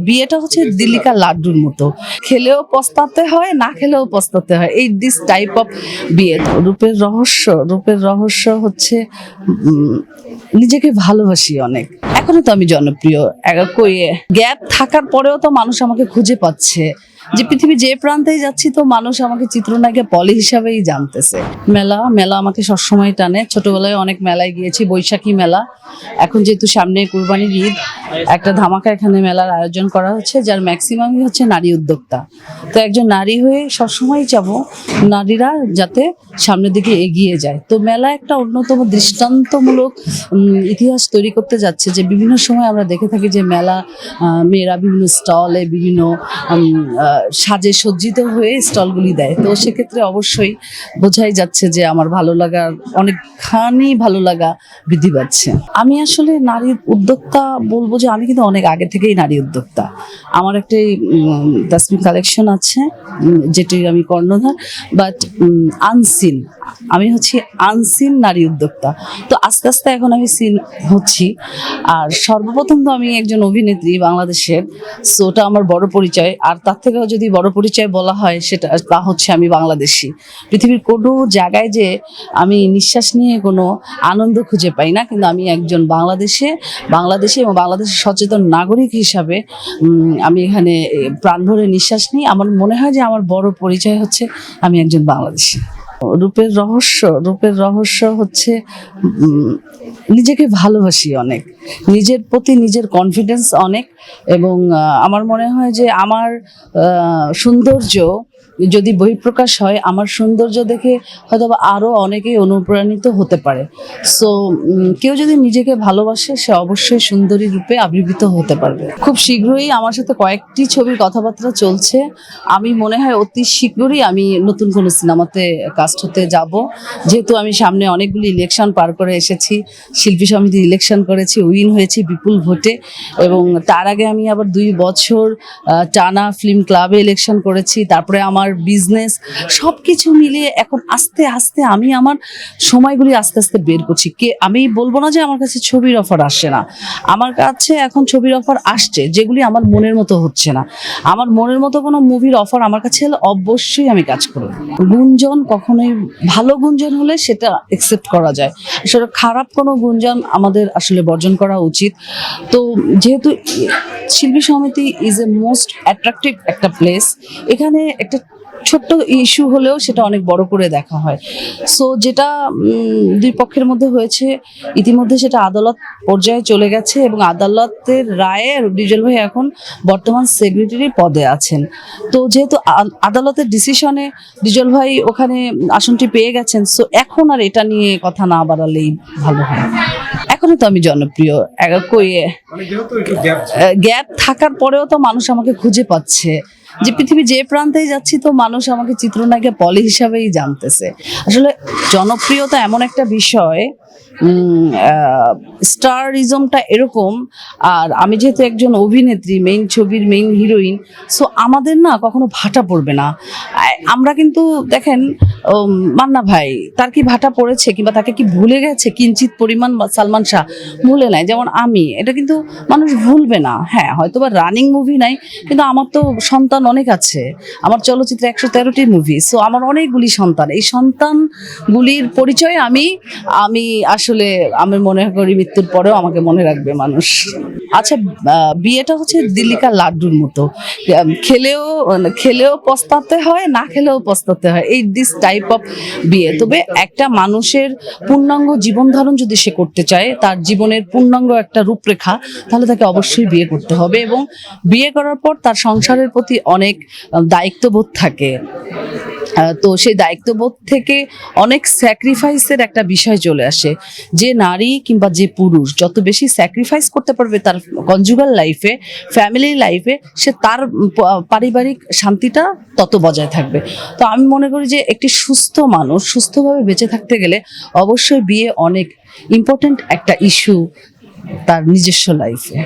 বিয়েটা হচ্ছে দিল্লিকা লাড্ডুর মতো, খেলেও পস্তাতে হয়, না খেলেও পস্তাতে হয়, এই দিস টাইপ অফ বিয়ে। রূপের রহস্য হচ্ছে নিজেকে ভালোবাসি অনেক। এখনো তো আমি জনপ্রিয়, গ্যাপ থাকার পরেও তো মানুষ আমাকে খুঁজে পাচ্ছে, যে পৃথিবী যে প্রান্তেই যাচ্ছি তো মানুষ আমাকে চিত্রনায়িকা পলি হিসাবেই জানতেছে। মেলা আমাকে সবসময় টানে, ছোটবেলায় অনেক মেলায় গিয়েছি, বৈশাখী মেলা। এখন যেহেতু সামনে কুরবানির ঈদ, একটা ধামাকা এখানে মেলার আয়োজন করা হচ্ছে, যার ম্যাক্সিমামই হচ্ছে নারী উদ্যোক্তা। তো একজন নারী হয়ে সবসময় চাবো নারীরা যাতে সামনের দিকে এগিয়ে যায়। তো মেলা একটা অন্যতম দৃষ্টান্তমূলক ইতিহাস তৈরি করতে যাচ্ছে, যে বিভিন্ন সময় আমরা দেখে থাকি যে মেলা মেয়েরা বিভিন্ন স্টলে বিভিন্ন সাজে সজ্জিত হয়ে স্টলগুলি দেয়। তো সেক্ষেত্রে অবশ্যই বোঝাই যাচ্ছে যে আমার ভালো লাগার অনেকখানি ভালো লাগা বৃদ্ধি পাচ্ছে। আমি আসলে নারীর উদ্যোক্তা বলবো যে আমি কিন্তু অনেক আগে থেকেই নারী উদ্যোক্তা। আমার একটাই তাসমিন কালেকশন আছে, যেটি আমি কর্ণধার, বাট আনসিন, আমি হচ্ছি আনসিন নারী উদ্যোক্তা। তো আস্তে আস্তে এখন আমি সিন হচ্ছি। আর সর্বপ্রথম তো আমি একজন অভিনেত্রী বাংলাদেশের, সো ওটা আমার বড় পরিচয়। আর তার থেকেও যদি বড় পরিচয় বলা হয় তা হচ্ছে আমি বাংলাদেশি। পৃথিবীর কোনো জায়গায় যে আমি নিঃশ্বাস নিয়ে কোনো আনন্দ খুঁজে পাই না, কিন্তু আমি একজন বাংলাদেশি এবং বাংলাদেশের সচেতন নাগরিক হিসাবে আমি এখানে প্রাণ ভরে নিঃশ্বাস নিই। আমার মনে হয় যে আমার বড় পরিচয় হচ্ছে আমি একজন বাংলাদেশি। রূপের রহস্য হচ্ছে নিজেকে ভালোবাসি অনেক, নিজের প্রতি নিজের কনফিডেন্স অনেক, এবং আমার মনে হয় যে আমার সৌন্দর্য যদি বহিঃপ্রকাশ হয়, আমার সৌন্দর্য দেখে হয়তো আরও অনেকেই অনুপ্রাণিত হতে পারে। সো কেউ যদি নিজেকে ভালোবাসে সে অবশ্যই সুন্দরী রূপে আবির্ভূত হতে পারবে। খুব শীঘ্রই আমার সাথে কয়েকটি ছবির কথাবার্তা চলছে। আমি মনে হয় অতি শীঘ্রই আমি নতুন কোনো সিনেমাতে কাস্ট হতে যাব, যেহেতু আমি সামনে অনেকগুলি ইলেকশন পার করে এসেছি। শিল্পী সমিতি ইলেকশন করেছি, উইন হয়েছি বিপুল ভোটে, এবং তার আগে আমি আবার 2 বছর টানা ফিল্ম ক্লাবে ইলেকশন করেছি। তারপরে আমার বিজনেস, সব কিছু মিলিয়ে এখন আস্তে আস্তে আমি আমার সময়গুলি আস্তে আস্তে বের করছি। আমি বলবো না যে আমার কাছে ছবির অফার আসছে না, আমার কাছে এখন ছবির অফার আসছে, যেগুলি আমার মনের মতো হচ্ছে না। আমার মনের মতো কোনো মুভির অফার আমার কাছে হলে অবশ্যই আমি কাজ করব। গুঞ্জন কখনোই, ভালো গুঞ্জন হলে সেটা একসেপ্ট করা যায়, সেটা খারাপ কোনো গুঞ্জন আমাদের আসলে বর্জন করা উচিত। তো যেহেতু শিল্পী সমিতি ইজ এ মোস্ট অ্যাট্রাকটিভ একটা প্লেস, এখানে একটা ছোট্ট ইস্যু হলেও সেটা অনেক বড় করে দেখা হয়। সো যেটা 2 পক্ষের মধ্যে হয়েছে, ইতিমধ্যে সেটা আদালত পর্যায়ে চলে গেছে, এবং আদালতের রায়ে ডিজেল ভাই এখন বর্তমান সেক্রেটারি পদে আছেন। তো যেহেতু আদালতের ডিসিশনে ডিজেল ভাই ওখানে আসনটি পেয়ে গেছেন, সো এখন আর এটা নিয়ে কথা না বাড়ালেই ভালো হয়। এখনো তো আমি জনপ্রিয়, গ্যাপ থাকার পরেও তো মানুষ আমাকে খুঁজে পাচ্ছে, যে পৃথিবী যে প্রান্তেই যাচ্ছি তো মানুষ আমাকে চিত্রনায়িকা পলি হিসাবেই জানতেছে। আসলে জনপ্রিয়তা এমন একটা বিষয়, স্টারিজমটা এরকম। আর আমি যেহেতু একজন অভিনেত্রী, ছবির মেইন হিরোইন, সো আমাদের না কখনো ভাটা পড়বে না। আমরা কিন্তু দেখেন মান্না ভাই, তার কি ভাটা পড়েছে, কিংবা তাকে কি ভুলে গেছে কিঞ্চিত পরিমাণ? সালমান শাহ ভুলে নাই, যেমন আমি, এটা কিন্তু মানুষ ভুলবে না। হ্যাঁ, হয়তো বা রানিং মুভি নাই, কিন্তু আমার তো সন্তান অনেক আছে, আমার চলচ্চিত্রে 113টি মুভি, সো আমার অনেকগুলি সন্তান। এই সন্তানগুলির পরিচয় আমি আসলে আমি মনে করি মৃত্যুর পরেও আমাকে মনে রাখবে মানুষ। আচ্ছা, বিয়েটা হচ্ছে দিল্লিকা লাড্ডুর মতো, খেলেও পস্তাতে হয়, না খেলেও পস্তাতে হয়, এই দিস টাইপ অফ বিয়ে। তবে একটা মানুষের পূর্ণাঙ্গ জীবন ধারণ যদি সে করতে চায়, তার জীবনের পূর্ণাঙ্গ একটা রূপরেখা, তাহলে তাকে অবশ্যই বিয়ে করতে হবে, এবং বিয়ে করার পর তার সংসারের প্রতি অনেক দায়িত্ববোধ থাকে। তো সেই দায়িত্ববোধ থেকে অনেক স্যাক্রিফাইসের একটা বিষয় চলে আসে। যে নারী কিংবা যে পুরুষ যত বেশি স্যাক্রিফাইস করতে পারবে তার কনজুগাল লাইফে, ফ্যামিলি লাইফে, সে তার পারিবারিক শান্তিটা তত বজায় থাকবে। তো আমি মনে করি যে একটি সুস্থ মানুষ সুস্থভাবে বেঁচে থাকতে গেলে অবশ্যই বিয়ে অনেক ইম্পর্টেন্ট একটা ইস্যু তার নিজস্ব লাইফে।